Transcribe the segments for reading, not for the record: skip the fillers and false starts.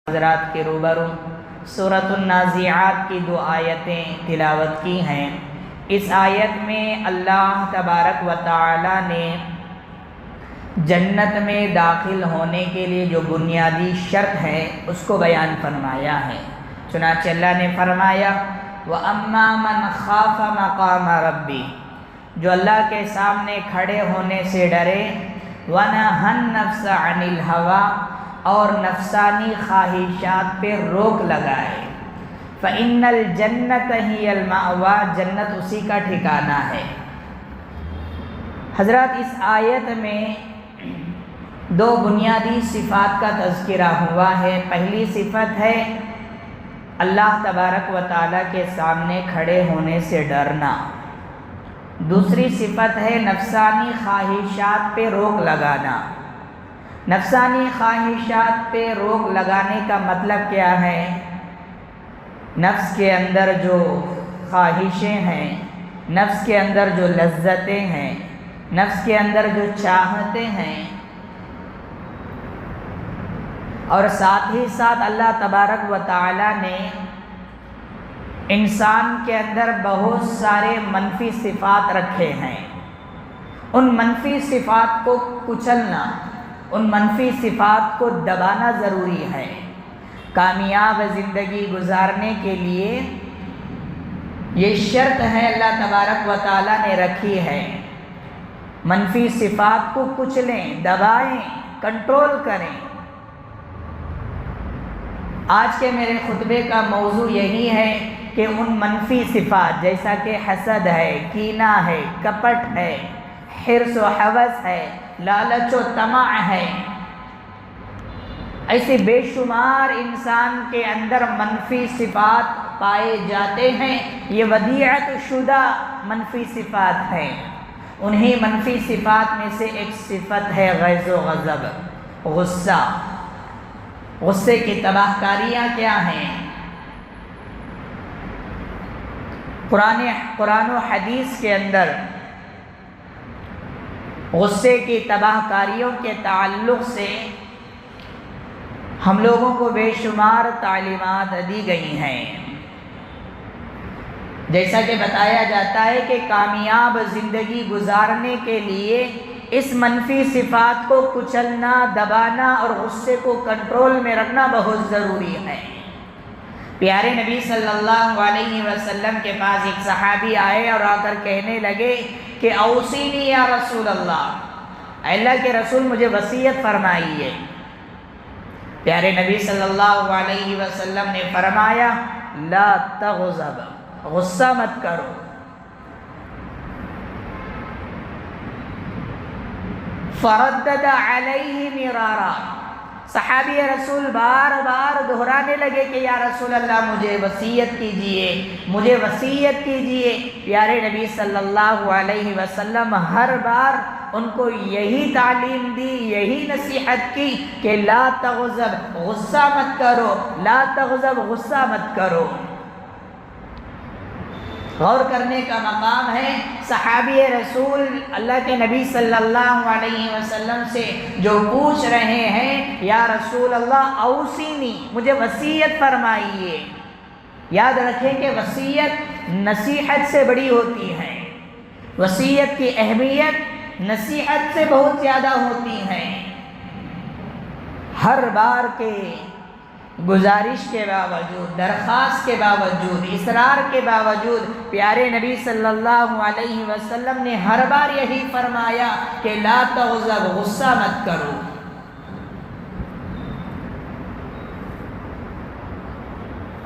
حضرات کے روبرو سورۃ النازعات کی 2 آیتیں تلاوت کی ہیں۔ اس آیت میں اللہ تبارک و تعالی نے جنت میں داخل ہونے کے لیے جو بنیادی شرط ہے اس کو بیان فرمایا ہے۔ چنانچہ اللہ نے فرمایا وَأَمَّا مَنْ خَافَ مَقَامَ رَبِّهِ، جو اللہ کے سامنے کھڑے ہونے سے ڈرے، وَنَهَى النَّفْسَ عَنِ الْهَوَىٰ، اور نفسانی خواہشات پہ روک لگائے، فَإِنَّ الْجَنَّةَ هِيَ الْمَأْوَىٰ، جنت اسی کا ٹھکانہ ہے۔ حضرات اس آیت میں 2 بنیادی صفات کا تذکرہ ہوا ہے۔ پہلی صفت ہے اللہ تبارک و تعالیٰ کے سامنے کھڑے ہونے سے ڈرنا، دوسری صفت ہے نفسانی خواہشات پہ روک لگانا۔ نفسانی خواہشات پہ روک لگانے کا مطلب کیا ہے؟ نفس کے اندر جو خواہشیں ہیں، نفس کے اندر جو لذتیں ہیں، نفس کے اندر جو چاہتے ہیں، اور ساتھ ہی ساتھ اللہ تبارک و تعالی نے انسان کے اندر بہت سارے منفی صفات رکھے ہیں۔ ان منفی صفات کو کچلنا، ان منفی صفات کو دبانا ضروری ہے۔ کامیاب زندگی گزارنے کے لیے یہ شرط ہے اللہ تبارک و تعالی نے رکھی ہے، منفی صفات کو کچلیں، دبائیں، کنٹرول کریں۔ آج کے میرے خطبے کا موضوع یہی ہے کہ ان منفی صفات جیسا کہ حسد ہے، کینہ ہے، کپٹ ہے، حرص و ہوس ہے، لالچ و طمع ہے، ایسے بے شمار انسان کے اندر منفی صفات پائے جاتے ہیں۔ یہ ودیعت شدہ منفی صفات ہیں۔ انہی منفی صفات میں سے ایک صفت ہے غیظ و غضب، غصہ۔ غصے کی تباہ کاریاں کیا ہیں؟ قرآن و حدیث کے اندر غصے کی تباہ کاریوں کے تعلق سے ہم لوگوں کو بے شمار تعلیمات دی گئی ہیں۔ جیسا کہ بتایا جاتا ہے کہ کامیاب زندگی گزارنے کے لیے اس منفی صفات کو کچلنا، دبانا اور غصے کو کنٹرول میں رکھنا بہت ضروری ہے۔ پیارے نبی صلی اللہ علیہ وسلم کے پاس ایک صحابی آئے اور آ کر کہنے لگے کہ اوصینی یا رسول اللہ، اللہ کے رسول مجھے وصیت فرمائیے۔ پیارے نبی صلی اللہ علیہ وسلم نے فرمایا لا تغضب، غصہ مت کرو۔ فردد علیہ مرارا، صحابی رسول بار بار دہرانے لگے کہ یا رسول اللہ مجھے وصیت کیجئے، مجھے وصیت کیجئے۔ پیارے نبی صلی اللہ علیہ وسلم ہر بار ان کو یہی تعلیم دی، یہی نصیحت کی کہ لا تغضب، غصہ مت کرو، لا تغضب، غصہ مت کرو۔ غور کرنے کا مقام ہے صحابی رسول اللہ کے نبی صلی اللہ علیہ وسلم سے جو پوچھ رہے ہیں یا رسول اللہ اوصینی، مجھے وصیت فرمائیے۔ یاد رکھیں کہ وصیت نصیحت سے بڑی ہوتی ہے، وصیت کی اہمیت نصیحت سے بہت زیادہ ہوتی ہے۔ ہر بار کے گزارش کے باوجود، درخواست کے باوجود، اصرار کے باوجود پیارے نبی صلی اللہ علیہ وسلم نے ہر بار یہی فرمایا کہ لا تغضب، غصہ مت کرو۔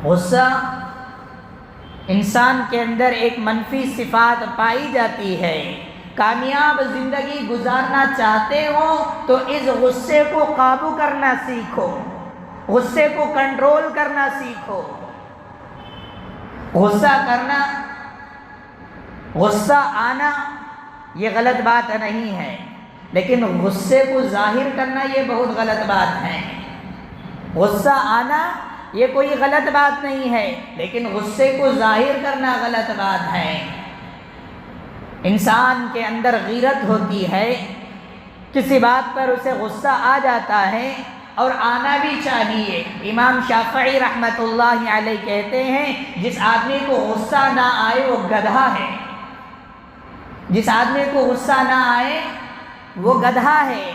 غصہ انسان کے اندر ایک منفی صفات پائی جاتی ہے۔ کامیاب زندگی گزارنا چاہتے ہو تو اس غصے کو قابو کرنا سیکھو، غصے کو کنٹرول کرنا سیکھو۔ غصہ کرنا، غصہ آنا یہ غلط بات نہیں ہے، لیکن غصے کو ظاہر کرنا یہ بہت غلط بات ہے۔ غصہ آنا یہ کوئی غلط بات نہیں ہے، لیکن غصے کو ظاہر کرنا غلط بات ہے۔ انسان کے اندر غیرت ہوتی ہے، کسی بات پر اسے غصہ آ جاتا ہے اور آنا بھی چاہیے۔ امام شافعی رحمۃ اللہ علیہ کہتے ہیں جس آدمی کو غصہ نہ آئے وہ گدھا ہے، جس آدمی کو غصہ نہ آئے وہ گدھا ہے۔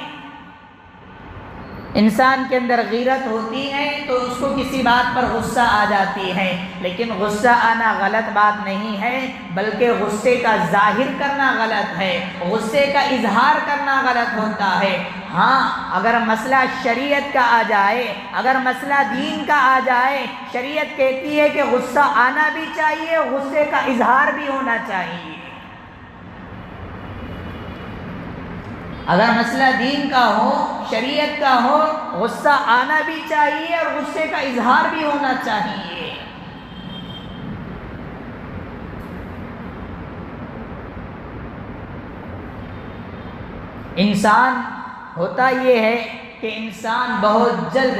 انسان کے اندر غیرت ہوتی ہے تو اس کو کسی بات پر غصہ آ جاتی ہے، لیکن غصہ آنا غلط بات نہیں ہے، بلکہ غصے کا ظاہر کرنا غلط ہے، غصے کا اظہار کرنا غلط ہوتا ہے۔ ہاں اگر مسئلہ شریعت کا آ جائے، اگر مسئلہ دین کا آ جائے، شریعت کہتی ہے کہ غصہ آنا بھی چاہیے، غصے کا اظہار بھی ہونا چاہیے۔ اگر مسئلہ دین کا ہو، شریعت کا ہو، غصہ آنا بھی چاہیے اور غصے کا اظہار بھی ہونا چاہیے۔ انسان ہوتا یہ ہے کہ انسان بہت جلد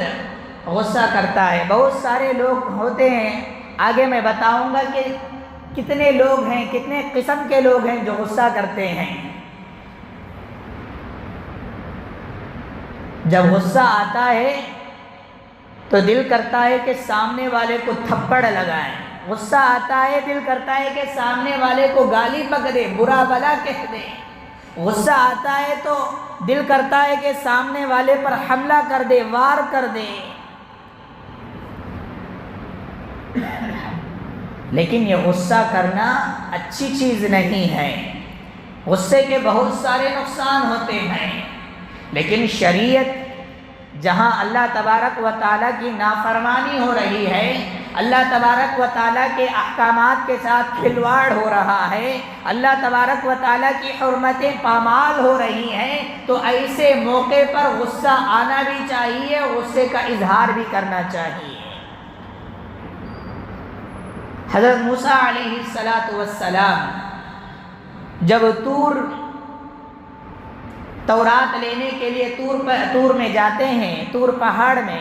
غصہ کرتا ہے۔ بہت سارے لوگ ہوتے ہیں، آگے میں بتاؤں گا کہ کتنے لوگ ہیں، کتنے قسم کے لوگ ہیں جو غصہ کرتے ہیں۔ جب غصہ آتا ہے تو دل کرتا ہے کہ سامنے والے کو تھپڑ لگائیں، غصہ آتا ہے دل کرتا ہے کہ سامنے والے کو گالی بک دے، برا بھلا کہہ دے، غصہ آتا ہے تو دل کرتا ہے کہ سامنے والے پر حملہ کر دے، وار کر دے۔ لیکن یہ غصہ کرنا اچھی چیز نہیں ہے، غصے کے بہت سارے نقصان ہوتے ہیں، لیکن شریعت جہاں اللہ تبارک و تعالیٰ کی نافرمانی ہو رہی ہے، اللہ تبارک و تعالیٰ کے احکامات کے ساتھ کھلواڑ ہو رہا ہے، اللہ تبارک و تعالیٰ کی حرمتیں پامال ہو رہی ہیں، تو ایسے موقع پر غصہ آنا بھی چاہیے، غصے کا اظہار بھی کرنا چاہیے۔ حضرت موسیٰ علیہ السلام جب تورات لینے کے لیے طور میں جاتے ہیں، طور پہاڑ میں،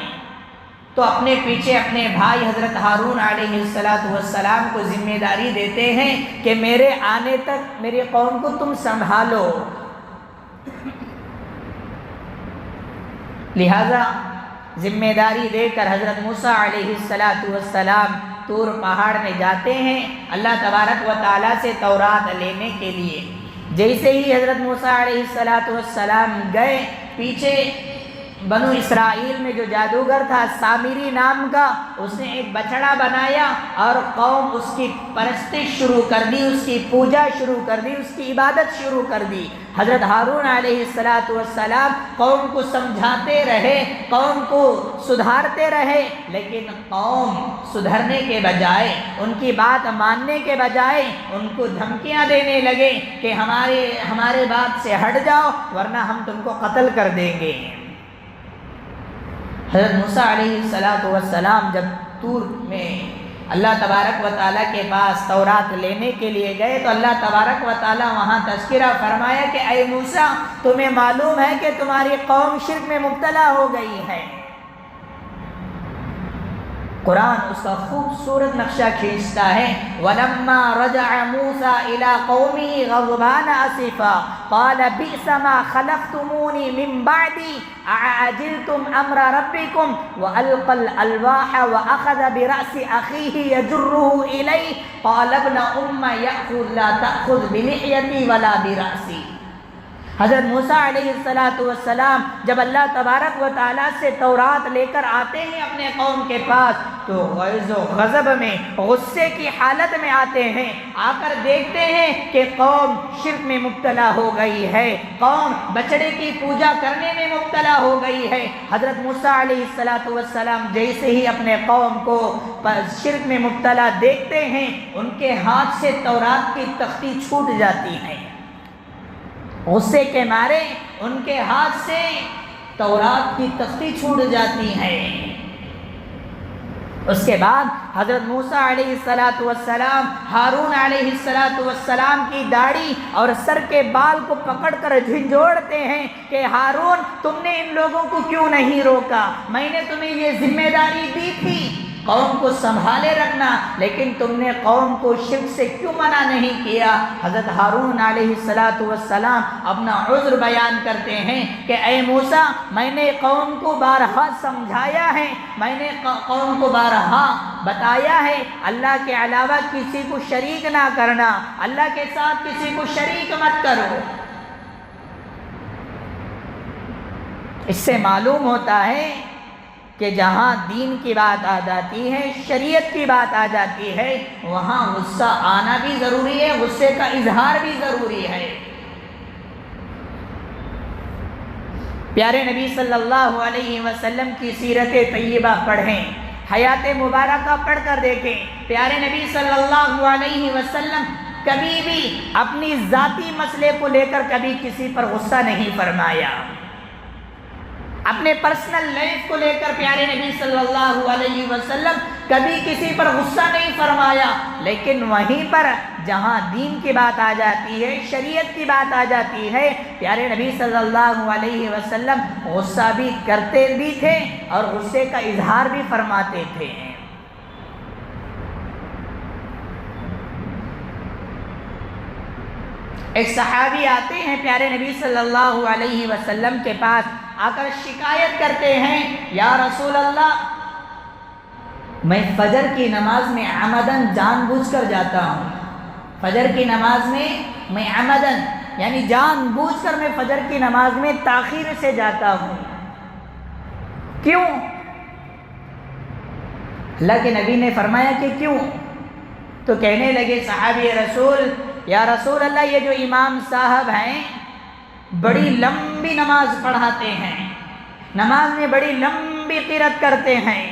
تو اپنے پیچھے اپنے بھائی حضرت ہارون علیہ السلام کو ذمہ داری دیتے ہیں کہ میرے آنے تک میری قوم کو تم سنبھالو۔ لہذا ذمہ داری دے کر حضرت موسیٰ علیہ السلام طور پہاڑ میں جاتے ہیں اللہ تبارک و تعالیٰ سے تورات لینے کے لیے۔ جیسے ہی حضرت موسیٰ علیہ السلام گئے، پیچھے بنو اسرائیل میں جو جادوگر تھا سامری نام کا، اس نے ایک بچڑا بنایا اور قوم اس کی پرستش شروع کر دی، اس کی پوجا شروع کر دی، اس کی عبادت شروع کر دی۔ حضرت ہارون علیہ السلام قوم کو سمجھاتے رہے، قوم کو سدھارتے رہے، لیکن قوم سدھرنے کے بجائے، ان کی بات ماننے کے بجائے ان کو دھمکیاں دینے لگے کہ ہمارے بات سے ہٹ جاؤ ورنہ ہم تم کو قتل کر دیں گے۔ حضرت موسیٰ علیہ السلام جب طور میں اللہ تبارک و تعالیٰ کے پاس تورات لینے کے لیے گئے تو اللہ تبارک و تعالیٰ وہاں تذکرہ فرمایا کہ اے موسیٰ، تمہیں معلوم ہے کہ تمہاری قوم شرک میں مبتلا ہو گئی ہے۔ قرآن اس کا خوبصورت نقشہ کھینچتا ہے۔ وَلَمَّا رَجَعَ مُوسَىٰ إِلَىٰ قَوْمِهِ غَضْبَانَ أَسِفًا قَالَ بِئْسَ مَا خَلَفْتُمُونِي مِن بَعْدِي أَعَجِلْتُمْ أَمْرَ رَبِّكُمْ وَأَلْقَى الْأَلْوَاحَ وَأَخَذَ بِرَأْسِ أَخِيهِ يَجُرُّهُ إِلَيْهِ قَالَ ابْنَ أُمَّ لَا تَأْخُذْ بِلِحْيَتِي وَلَا بِرَأْسِي۔ حضرت موسیٰ علیہ السلام جب اللہ تبارک و تعالیٰ سے تورات لے کر آتے ہیں اپنے قوم کے پاس تو غیظ و غضب میں، غصے کی حالت میں آتے ہیں، آ کر دیکھتے ہیں کہ قوم شرک میں مبتلا ہو گئی ہے، قوم بچڑے کی پوجا کرنے میں مبتلا ہو گئی ہے۔ حضرت موسیٰ علیہ السلام جیسے ہی اپنے قوم کو شرک میں مبتلا دیکھتے ہیں، ان کے ہاتھ سے تورات کی تختی چھوٹ جاتی ہے۔ غصے کے مارے ان کے ہاتھ سے تورات کی تختی چھوٹ جاتی ہے۔ اس کے بعد حضرت موسیٰ علیہ السلام ہارون علیہ السلام کی داڑھی اور سر کے بال کو پکڑ کر جھنجھوڑتے ہیں کہ ہارون، تم نے ان لوگوں کو کیوں نہیں روکا؟ میں نے تمہیں یہ ذمہ داری دی تھی، قوم کو سنبھالے رکھنا، لیکن تم نے قوم کو شرک سے کیوں منع نہیں کیا؟ حضرت ہارون علیہ السلام اپنا عذر بیان کرتے ہیں کہ اے موسیٰ، میں نے قوم کو بارہا سمجھایا ہے، میں نے قوم کو بارہا بتایا ہے اللہ کے علاوہ کسی کو شریک نہ کرنا، اللہ کے ساتھ کسی کو شریک مت کرو۔ اس سے معلوم ہوتا ہے کہ جہاں دین کی بات آ جاتی ہے، شریعت کی بات آ جاتی ہے، وہاں غصہ آنا بھی ضروری ہے، غصے کا اظہار بھی ضروری ہے۔ پیارے نبی صلی اللہ علیہ وسلم کی سیرت طیبہ پڑھیں، حیات مبارکہ پڑھ کر دیکھیں۔ پیارے نبی صلی اللہ علیہ وسلم کبھی بھی اپنی ذاتی مسئلے کو لے کر کبھی کسی پر غصہ نہیں فرمایا، اپنے پرسنل لائف کو لے کر پیارے نبی صلی اللہ علیہ وسلم کبھی کسی پر غصہ نہیں فرمایا، لیکن وہیں پر جہاں دین کی بات آ جاتی ہے، شریعت کی بات آ جاتی ہے، پیارے نبی صلی اللہ علیہ وسلم غصہ بھی کرتے بھی تھے اور غصے کا اظہار بھی فرماتے تھے۔ ایک صحابی آتے ہیں پیارے نبی صلی اللہ علیہ وسلم کے پاس، آ کر شکایت کرتے ہیں، یا رسول اللہ، میں فجر کی نماز میں عمدن جان بوجھ کر جاتا ہوں، فجر کی نماز میں میں عمدن یعنی جان بوجھ کر میں فجر کی نماز میں تاخیر سے جاتا ہوں، کیوں؟ اللہ کے نبی نے فرمایا کہ کیوں؟ تو کہنے لگے صحابی رسول، یا رسول اللہ، یہ جو امام صاحب ہیں بڑی لمبی نماز پڑھاتے ہیں، نماز میں بڑی لمبی قرات کرتے ہیں،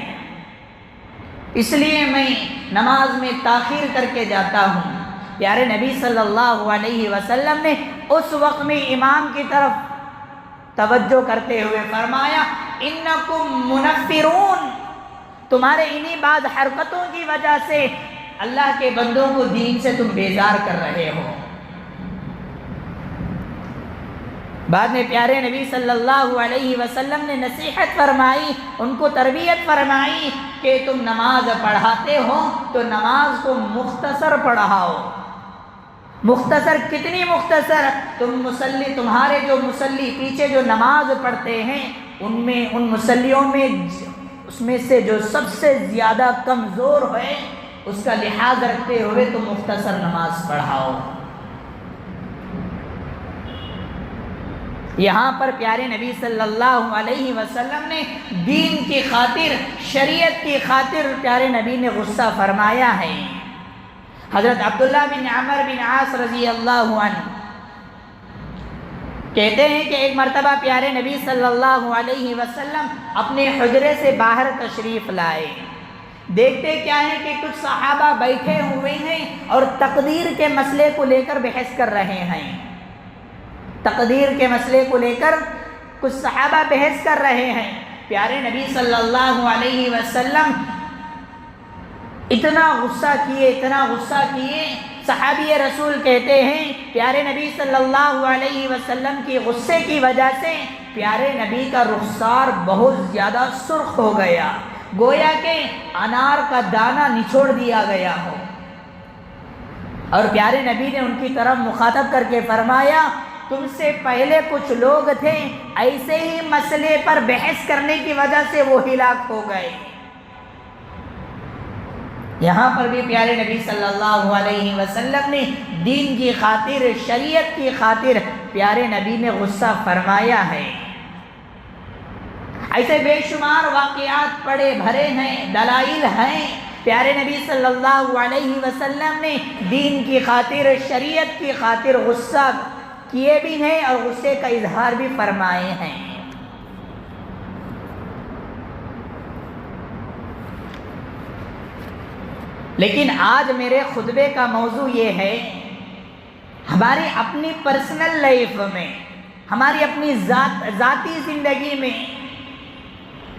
اس لیے میں نماز میں تاخیر کر کے جاتا ہوں۔ پیارے نبی صلی اللہ علیہ وسلم نے اس وقت میں امام کی طرف توجہ کرتے ہوئے فرمایا، انکم منفرون، تمہارے انہی بعض حرکتوں کی وجہ سے اللہ کے بندوں کو دین سے تم بیزار کر رہے ہو۔ بعد میں پیارے نبی صلی اللہ علیہ وسلم نے نصیحت فرمائی، ان کو تربیت فرمائی کہ تم نماز پڑھاتے ہو تو نماز کو مختصر پڑھاؤ۔ مختصر کتنی مختصر؟ تمہارے جو مصلی پیچھے جو نماز پڑھتے ہیں ان مصلیوں میں اس میں سے جو سب سے زیادہ کمزور ہے اس کا لحاظ رکھتے ہوئے تم مختصر نماز پڑھاؤ۔ یہاں پر پیارے نبی صلی اللہ علیہ وسلم نے دین کی خاطر، شریعت کی خاطر پیارے نبی نے غصہ فرمایا ہے۔ حضرت عبداللہ بن عمر بن عاص رضی اللہ عنہ کہتے ہیں کہ ایک مرتبہ پیارے نبی صلی اللہ علیہ وسلم اپنے حجرے سے باہر تشریف لائے، دیکھتے کیا ہے کہ کچھ صحابہ بیٹھے ہوئے ہیں اور تقدیر کے مسئلے کو لے کر بحث کر رہے ہیں، تقدیر کے مسئلے کو لے کر کچھ صحابہ بحث کر رہے ہیں۔ پیارے نبی صلی اللہ علیہ وسلم اتنا غصہ کیے، صحابی رسول کہتے ہیں پیارے نبی صلی اللہ علیہ وسلم کی غصے کی وجہ سے پیارے نبی کا رخسار بہت زیادہ سرخ ہو گیا، گویا کہ انار کا دانہ نچوڑ دیا گیا ہو۔ اور پیارے نبی نے ان کی طرف مخاطب کر کے فرمایا، تم سے پہلے کچھ لوگ تھے ایسے ہی مسئلے پر بحث کرنے کی وجہ سے وہ ہلاک ہو گئے۔ یہاں پر بھی پیارے نبی صلی اللہ علیہ وسلم نے دین کی خاطر، شریعت کی خاطر پیارے نبی نے غصہ فرمایا ہے۔ ایسے بے شمار واقعات پڑے بھرے ہیں، دلائل ہیں، پیارے نبی صلی اللہ علیہ وسلم نے دین کی خاطر، شریعت کی خاطر غصہ کیے بھی ہیں اور غصے کا اظہار بھی فرمائے ہیں۔ لیکن آج میرے خطبے کا موضوع یہ ہے، ہماری اپنی پرسنل لائف میں، ہماری اپنی ذاتی زندگی میں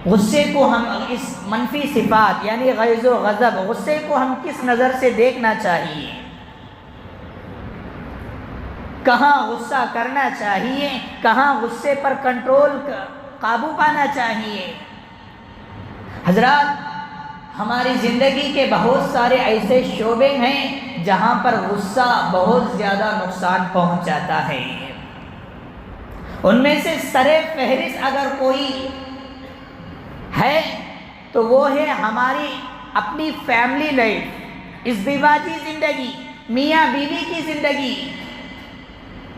غصے کو ہم اس منفی صفات یعنی غیظ و غضب، غصے کو ہم کس نظر سے دیکھنا چاہیے، کہاں غصہ کرنا چاہیے، کہاں غصے پر کنٹرول قابو پانا چاہیے۔ حضرات، ہماری زندگی کے بہت سارے ایسے شعبے ہیں جہاں پر غصہ بہت زیادہ نقصان پہنچاتا ہے۔ ان میں سے سر فہرست اگر کوئی ہے تو وہ ہے ہماری اپنی فیملی لائف، ازدواجی زندگی، میاں بیوی کی زندگی۔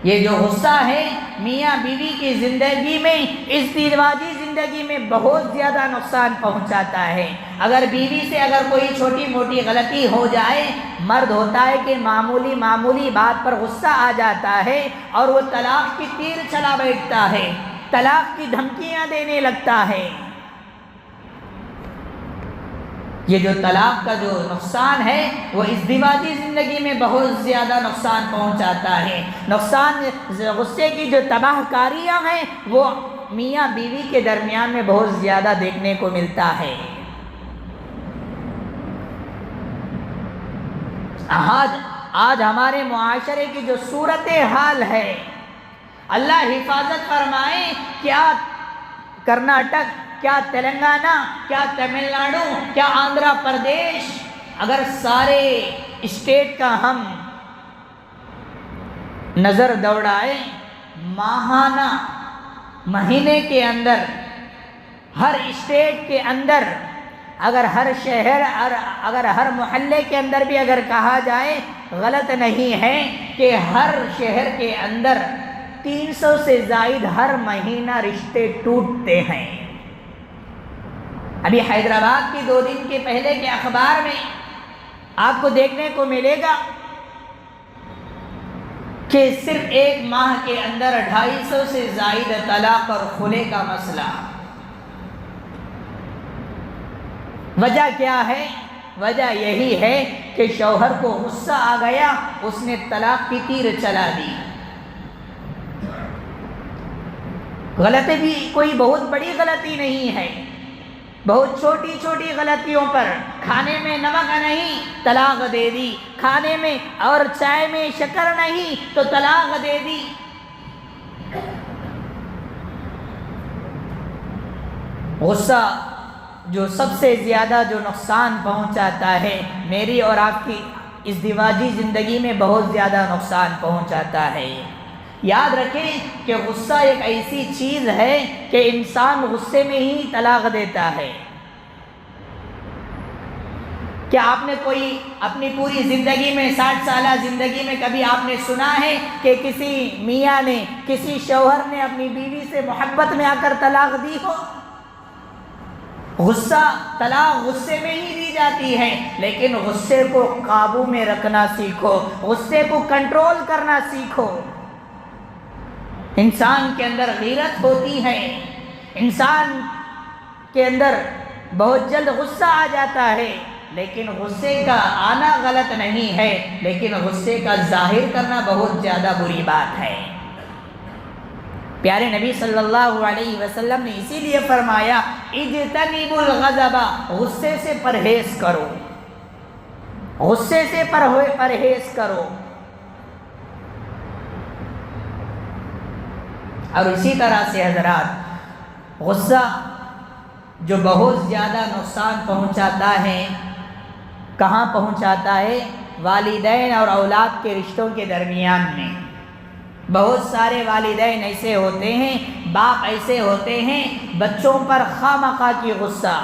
یہ جو غصہ ہے میاں بیوی کی زندگی میں، ازدواجی زندگی میں بہت زیادہ نقصان پہنچاتا ہے۔ اگر بیوی سے اگر کوئی چھوٹی موٹی غلطی ہو جائے، مرد ہوتا ہے کہ معمولی بات پر غصہ آ جاتا ہے اور وہ طلاق کی تیر چلا بیٹھتا ہے، طلاق کی دھمکیاں دینے لگتا ہے۔ یہ جو طلاق کا جو نقصان ہے وہ ازدواجی زندگی میں بہت زیادہ نقصان پہنچاتا ہے۔ غصے کی جو تباہ کاریاں ہیں وہ میاں بیوی کے درمیان میں بہت زیادہ دیکھنے کو ملتا ہے۔ آج ہمارے معاشرے کی جو صورتحال ہے، اللہ حفاظت فرمائے، کیا کرناٹک، کیا تلنگانہ، کیا تمل ناڈو، کیا آندھرا پردیش، اگر سارے اسٹیٹ کا ہم نظر دوڑائے، ماہانہ مہینے کے اندر ہر اسٹیٹ کے اندر، اگر ہر شہر، اگر ہر محلے کے اندر بھی اگر کہا جائے، غلط نہیں ہے کہ ہر شہر کے اندر 300 سے زائد ہر مہینہ رشتے ٹوٹتے ہیں۔ ابھی حیدرآباد کی 2 دن کے پہلے کے اخبار میں آپ کو دیکھنے کو ملے گا کہ صرف 1 ماہ کے اندر 250 سے زائد طلاق اور خلع کا مسئلہ۔ وجہ کیا ہے؟ وجہ یہی ہے کہ شوہر کو غصہ آ گیا، اس نے طلاق کی تیر چلا دی۔ غلطی بھی کوئی بہت بڑی غلطی نہیں ہے، بہت چھوٹی چھوٹی غلطیوں پر، کھانے میں نمک نہیں طلاق دے دی، کھانے میں اور چائے میں شکر نہیں تو طلاق دے دی۔ غصہ جو سب سے زیادہ جو نقصان پہنچاتا ہے، میری اور آپ کی ازدواجی زندگی میں بہت زیادہ نقصان پہنچاتا ہے۔ یاد رکھیں کہ غصہ ایک ایسی چیز ہے کہ انسان غصے میں ہی طلاق دیتا ہے۔ کیا آپ نے کوئی اپنی پوری زندگی میں 60 سالہ زندگی میں کبھی آپ نے سنا ہے کہ کسی میاں نے، کسی شوہر نے اپنی بیوی سے محبت میں آ کر طلاق دی ہو؟ طلاق غصے میں ہی دی جاتی ہے، لیکن غصے کو قابو میں رکھنا سیکھو، غصے کو کنٹرول کرنا سیکھو۔ انسان کے اندر غیرت ہوتی ہے، انسان کے اندر بہت جلد غصہ آ جاتا ہے، لیکن غصے کا آنا غلط نہیں ہے، لیکن غصے کا ظاہر کرنا بہت زیادہ بری بات ہے۔ پیارے نبی صلی اللہ علیہ وسلم نے اسی لیے فرمایا، اجتنبوا الغضب، غصے سے پرہیز کرو، غصے سے پرہیز کرو۔ اور اسی طرح سے حضرات، غصہ جو بہت زیادہ نقصان پہنچاتا ہے، کہاں پہنچاتا ہے؟ والدین اور اولاد کے رشتوں کے درمیان میں۔ بہت سارے والدین ایسے ہوتے ہیں، باپ ایسے ہوتے ہیں، بچوں پر خواہ کی غصہ،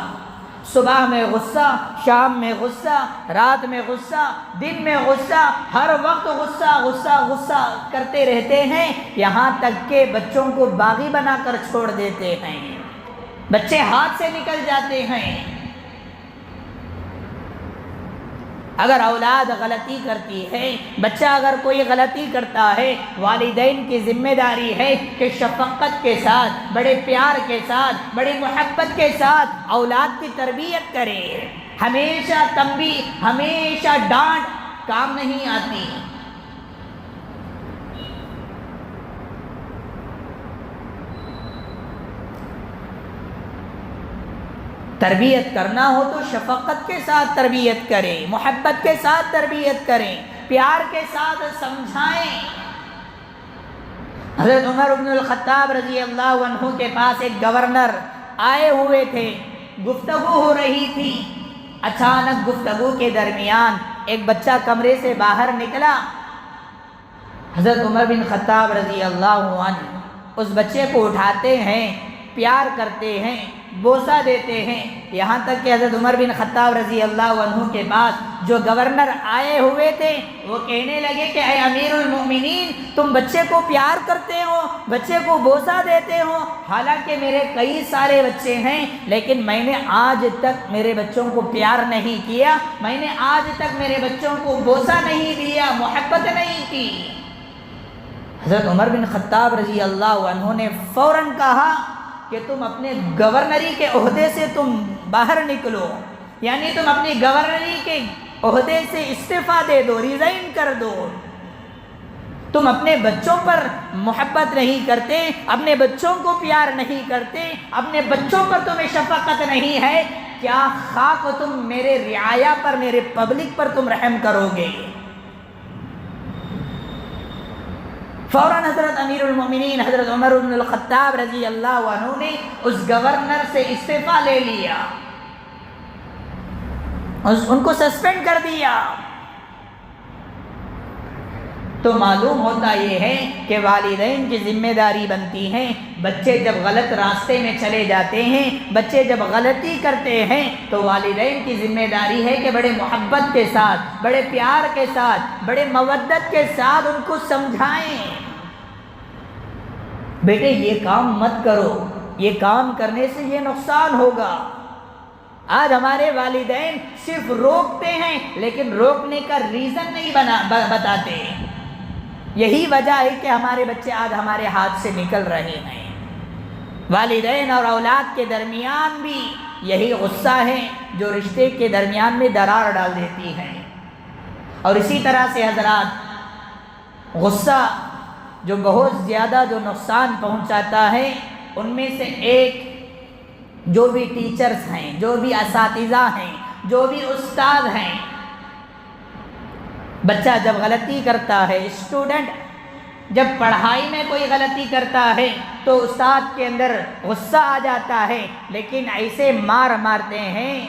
صبح میں غصہ، شام میں غصہ، رات میں غصہ، دن میں غصہ، ہر وقت غصہ غصہ غصہ کرتے رہتے ہیں، یہاں تک کہ بچوں کو باغی بنا کر چھوڑ دیتے ہیں، بچے ہاتھ سے نکل جاتے ہیں۔ اگر اولاد غلطی کرتی ہے، بچہ اگر کوئی غلطی کرتا ہے، والدین کی ذمہ داری ہے کہ شفقت کے ساتھ، بڑے پیار کے ساتھ، بڑی محبت کے ساتھ اولاد کی تربیت کرے۔ ہمیشہ تنبیہ، ہمیشہ ڈانٹ کام نہیں آتی۔ تربیت کرنا ہو تو شفقت کے ساتھ تربیت کریں، محبت کے ساتھ تربیت کریں، پیار کے ساتھ سمجھائیں۔ حضرت عمر بن الخطاب رضی اللہ عنہ کے پاس ایک گورنر آئے ہوئے تھے، گفتگو ہو رہی تھی۔ اچانک گفتگو کے درمیان ایک بچہ کمرے سے باہر نکلا. حضرت عمر بن خطاب رضی اللہ عنہ اس بچے کو اٹھاتے ہیں، پیار کرتے ہیں، بوسہ دیتے ہیں، یہاں تک کہ حضرت عمر بن خطاب رضی اللہ عنہ کے پاس جو گورنر آئے ہوئے تھے وہ کہنے لگے کہ اے امیر المؤمنین، تم بچے کو پیار کرتے ہو، بچے کو بوسہ دیتے ہو. حالانکہ میرے کئی سارے بچے ہیں لیکن میں نے آج تک میرے بچوں کو پیار نہیں کیا، میں نے آج تک میرے بچوں کو بوسہ نہیں دیا، محبت نہیں کی. حضرت عمر بن خطاب رضی اللہ عنہ نے فوراً کہا کہ تم اپنے گورنری کے عہدے سے تم باہر نکلو، یعنی تم اپنی گورنری کے عہدے سے استعفیٰ دے دو، ریزائن کر دو. تم اپنے بچوں پر محبت نہیں کرتے، اپنے بچوں کو پیار نہیں کرتے، اپنے بچوں پر تمہیں شفقت نہیں ہے، کیا خاک تم میرے رعایا پر، میرے پبلک پر تم رحم کرو گے؟ فوراً حضرت امیر المومنین حضرت عمر بن الخطاب رضی اللہ عنہ نے اس گورنر سے استعفیٰ لے لیا، ان کو سسپینڈ کر دیا. تو معلوم ہوتا یہ ہے کہ والدین کی ذمہ داری بنتی ہے. بچے جب غلط راستے میں چلے جاتے ہیں، بچے جب غلطی کرتے ہیں تو والدین کی ذمہ داری ہے کہ بڑے محبت کے ساتھ، بڑے پیار کے ساتھ، بڑے مودت کے ساتھ ان کو سمجھائیں، بیٹے یہ کام مت کرو، یہ کام کرنے سے یہ نقصان ہوگا. آج ہمارے والدین صرف روکتے ہیں لیکن روکنے کا ریزن نہیں بتاتے. یہی وجہ ہے کہ ہمارے بچے آج ہمارے ہاتھ سے نکل رہے ہیں. والدین اور اولاد کے درمیان بھی یہی غصہ ہے جو رشتے کے درمیان میں درار ڈال دیتی ہے. اور اسی طرح سے حضرات، غصہ جو بہت زیادہ جو نقصان پہنچاتا ہے، ان میں سے ایک جو بھی ٹیچرز ہیں، جو بھی اساتذہ ہیں، جو بھی استاد ہیں، بچہ جب غلطی کرتا ہے، اسٹوڈنٹ جب پڑھائی میں کوئی غلطی کرتا ہے تو استاد کے اندر غصہ آ جاتا ہے، لیکن ایسے مارتے ہیں،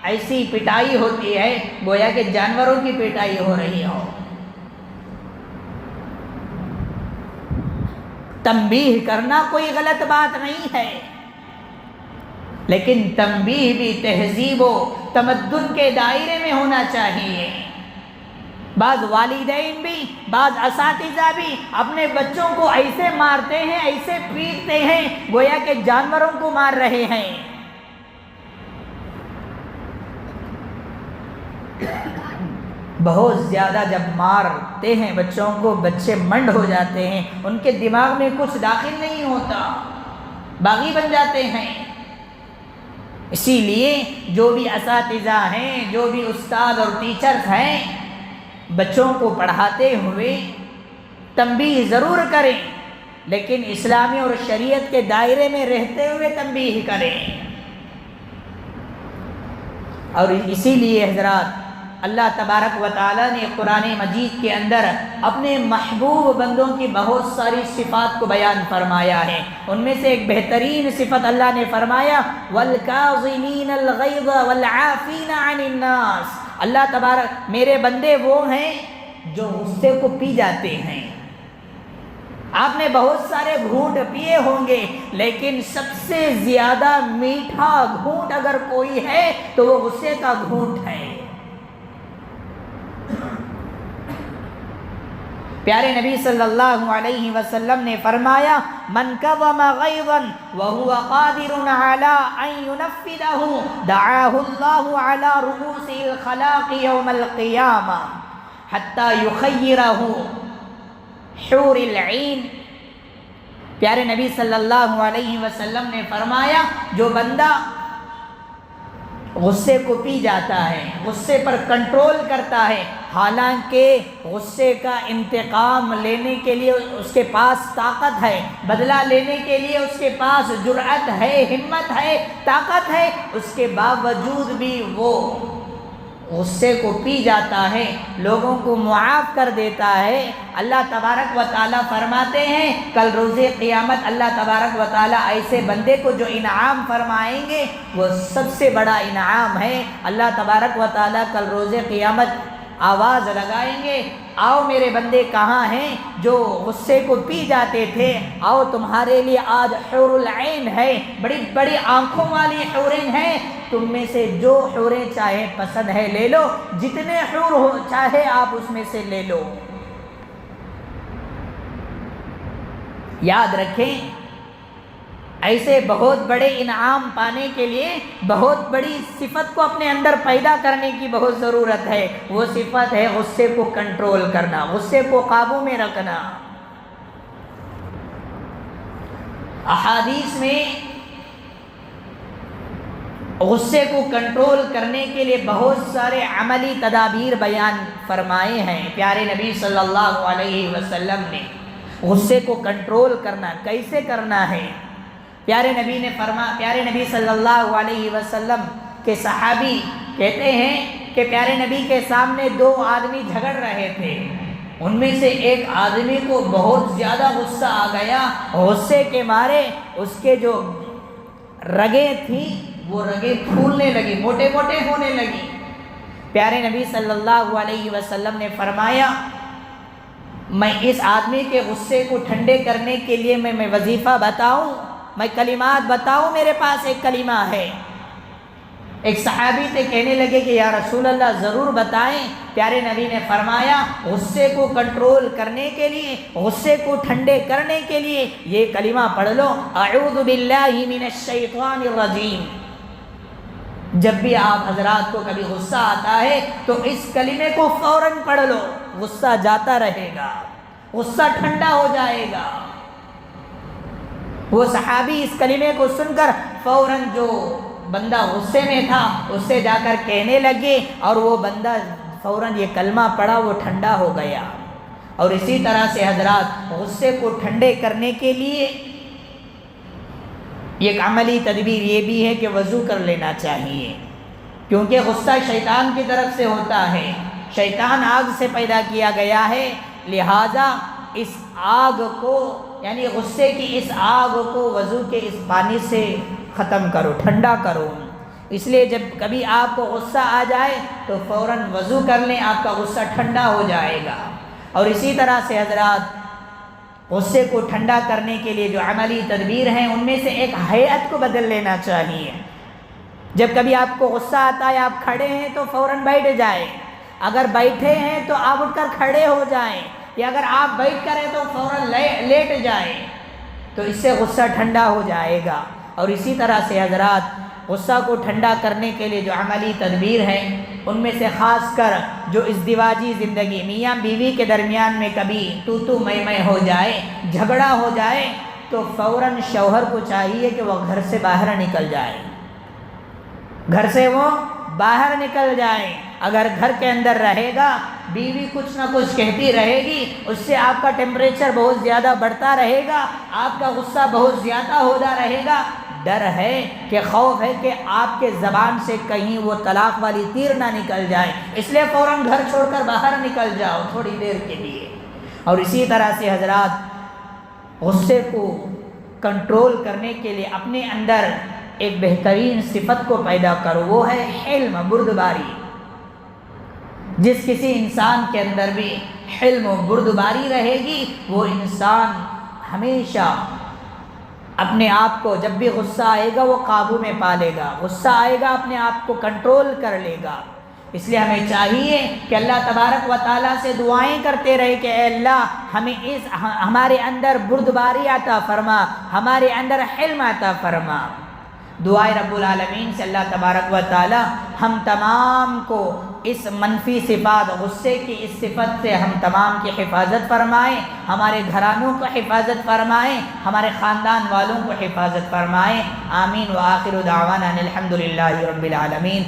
ایسی پٹائی ہوتی ہے گویا کہ جانوروں کی پٹائی ہو رہی ہو. تنبیہ کرنا کوئی غلط بات نہیں ہے، لیکن تنبیہ بھی تہذیب و تمدن کے دائرے میں ہونا چاہیے. بعض والدین بھی، بعض اساتذہ بھی اپنے بچوں کو ایسے مارتے ہیں، ایسے پیٹتے ہیں گویا کہ جانوروں کو مار رہے ہیں. بہت زیادہ جب مارتے ہیں بچوں کو، بچے منڈ ہو جاتے ہیں، ان کے دماغ میں کچھ داخل نہیں ہوتا، باغی بن جاتے ہیں. اسی لیے جو بھی اساتذہ ہیں، جو بھی استاد اور ٹیچرز ہیں، بچوں کو پڑھاتے ہوئے تنبیہ ضرور کریں، لیکن اسلامی اور شریعت کے دائرے میں رہتے ہوئے تنبیہ کریں. اور اسی لیے حضرات، اللہ تبارک و تعالیٰ نے قرآن مجید کے اندر اپنے محبوب بندوں کی بہت ساری صفات کو بیان فرمایا ہے. ان میں سے ایک بہترین صفت اللہ نے فرمایا وَالْكَاظِمِينَ الْغَيْظَ وَالْعَافِينَ عَنِ النَّاسِ. اللہ تبارک، میرے بندے وہ ہیں جو غصے کو پی جاتے ہیں. آپ نے بہت سارے گھونٹ پیے ہوں گے، لیکن سب سے زیادہ میٹھا گھونٹ اگر کوئی ہے تو وہ غصے کا گھونٹ ہے. پیارے نبی صلی اللہ علیہ وسلم نے فرمایا من کظم غیظا وهو قادر على ان ينفذه دعاه الله على رؤوس الخلاق يوم القيامة حتى يخيره حور العین. پیارے نبی صلی اللہ علیہ وسلم نے فرمایا جو بندہ غصے کو پی جاتا ہے، غصے پر کنٹرول کرتا ہے، حالانکہ غصے کا انتقام لینے کے لیے اس کے پاس طاقت ہے، بدلہ لینے کے لیے اس کے پاس جرأت ہے، ہمت ہے، طاقت ہے، اس کے باوجود بھی وہ غصے کو پی جاتا ہے، لوگوں کو معاف کر دیتا ہے۔ اللہ تبارک و تعالیٰ فرماتے ہیں کل روز قیامت اللہ تبارک و تعالیٰ ایسے بندے کو جو انعام فرمائیں گے وہ سب سے بڑا انعام ہے۔ اللہ تبارک و تعالیٰ کل روز قیامت آواز لگائیں گے، آؤ میرے بندے کہاں ہیں جو غصے کو پی جاتے تھے، آؤ تمہارے لیے آج حور العین ہے، بڑی بڑی آنکھوں والی حوریں ہیں، تم میں سے جو حوریں چاہے پسند ہے لے لو، جتنے حور ہو چاہے آپ اس میں سے لے لو۔ یاد رکھیں ایسے بہت بڑے انعام پانے کے لیے بہت بڑی صفت کو اپنے اندر پیدا کرنے کی بہت ضرورت ہے۔ وہ صفت ہے غصے کو کنٹرول کرنا، غصے کو قابو میں رکھنا۔ احادیث میں غصے کو کنٹرول کرنے کے لیے بہت سارے عملی تدابیر بیان فرمائے ہیں۔ پیارے نبی صلی اللہ علیہ وسلم نے غصے کو کنٹرول کرنا کیسے کرنا ہے، پیارے نبی صلی اللہ علیہ وسلم کے صحابی کہتے ہیں کہ پیارے نبی کے سامنے دو آدمی جھگڑ رہے تھے، ان میں سے ایک آدمی کو بہت زیادہ غصہ آ گیا، غصے کے مارے اس کے جو رگیں تھیں وہ رگیں پھولنے لگی، موٹے موٹے ہونے لگی۔ پیارے نبی صلی اللہ علیہ وسلم نے فرمایا میں اس آدمی کے غصے کو ٹھنڈے کرنے کے لیے میں وظیفہ بتاؤں، میں کلمات بتاؤں؟ میرے پاس ایک کلمہ ہے۔ ایک صحابی سے کہنے لگے کہ یا رسول اللہ ضرور بتائیں۔ پیارے نبی نے فرمایا غصے کو کنٹرول کرنے کے لیے، غصے کو ٹھنڈے کرنے کے لیے یہ کلمہ پڑھ لو، اعوذ باللہ من الشیطان الرجیم۔ جب بھی آپ حضرات کو کبھی غصہ آتا ہے تو اس کلمے کو فوراً پڑھ لو، غصہ جاتا رہے گا، غصہ ٹھنڈا ہو جائے گا۔ وہ صحابی اس کلمے کو سن کر فوراً جو بندہ غصے میں تھا اس سے جا کر کہنے لگے، اور وہ بندہ فوراً یہ کلمہ پڑھا، وہ ٹھنڈا ہو گیا۔ اور اسی طرح سے حضرات غصے کو ٹھنڈے کرنے کے لیے ایک عملی تدبیر یہ بھی ہے کہ وضو کر لینا چاہیے، کیونکہ غصہ شیطان کی طرف سے ہوتا ہے، شیطان آگ سے پیدا کیا گیا ہے، لہٰذا اس آگ کو یعنی غصے کی اس آگ کو وضو کے اس پانی سے ختم کرو، ٹھنڈا کرو۔ اس لیے جب کبھی آپ کو غصہ آ جائے تو فوراً وضو کر لیں، آپ کا غصہ ٹھنڈا ہو جائے گا۔ اور اسی طرح سے حضرات غصے کو ٹھنڈا کرنے کے لیے جو عملی تدبیر ہیں ان میں سے ایک ہیئت کو بدل لینا چاہیے۔ جب کبھی آپ کو غصہ آتا ہے، آپ کھڑے ہیں تو فوراً بیٹھ جائیں، اگر بیٹھے ہیں تو آپ اٹھ کر کھڑے ہو جائیں، یا اگر آپ بیٹھ کر ہیں تو فوراً لیٹ جائیں، تو اس سے غصہ ٹھنڈا ہو جائے گا۔ اور اسی طرح سے حضرات غصہ کو ٹھنڈا کرنے کے لیے جو عملی تدبیر ہیں ان میں سے خاص کر جو ازدواجی زندگی میاں بیوی کے درمیان میں کبھی تو میں ہو جائے، جھگڑا ہو جائے، تو فوراً شوہر کو چاہیے کہ وہ گھر سے باہر نکل جائے، گھر سے وہ باہر نکل جائے۔ اگر گھر کے اندر رہے گا بیوی کچھ نہ کچھ کہتی رہے گی، اس سے آپ کا ٹیمپریچر بہت زیادہ بڑھتا رہے گا، آپ کا غصہ بہت زیادہ ہوتا رہے گا۔ ڈر ہے کہ خوف ہے کہ آپ کے زبان سے کہیں وہ طلاق والی تیر نہ نکل جائے، اس لیے فوراً گھر چھوڑ کر باہر نکل جاؤ تھوڑی دیر کے لیے۔ اور اسی طرح سے حضرات غصے کو کنٹرول کرنے کے لیے اپنے اندر ایک بہترین صفت کو پیدا کرو، وہ ہے حلم، بردباری۔ جس کسی انسان کے اندر بھی حلم و بردباری رہے گی وہ انسان ہمیشہ اپنے آپ کو جب بھی غصہ آئے گا وہ قابو میں پا لے گا، غصہ آئے گا اپنے آپ کو کنٹرول کر لے گا۔ اس لیے ہمیں چاہیے کہ اللہ تبارک و تعالیٰ سے دعائیں کرتے رہے کہ اے اللہ ہمیں ہمارے اندر بردباری عطا فرما، ہمارے اندر حلم عطا فرما۔ دعائے رب العالمین سے اللہ تبارک و تعالی ہم تمام کو اس منفی صفات غصے کی اس صفت سے ہم تمام کی حفاظت فرمائیں، ہمارے گھرانوں کو حفاظت فرمائیں، ہمارے خاندان والوں کو حفاظت فرمائیں۔ آمین۔ وآخر دعوانا الحمد للہ رب العالمین۔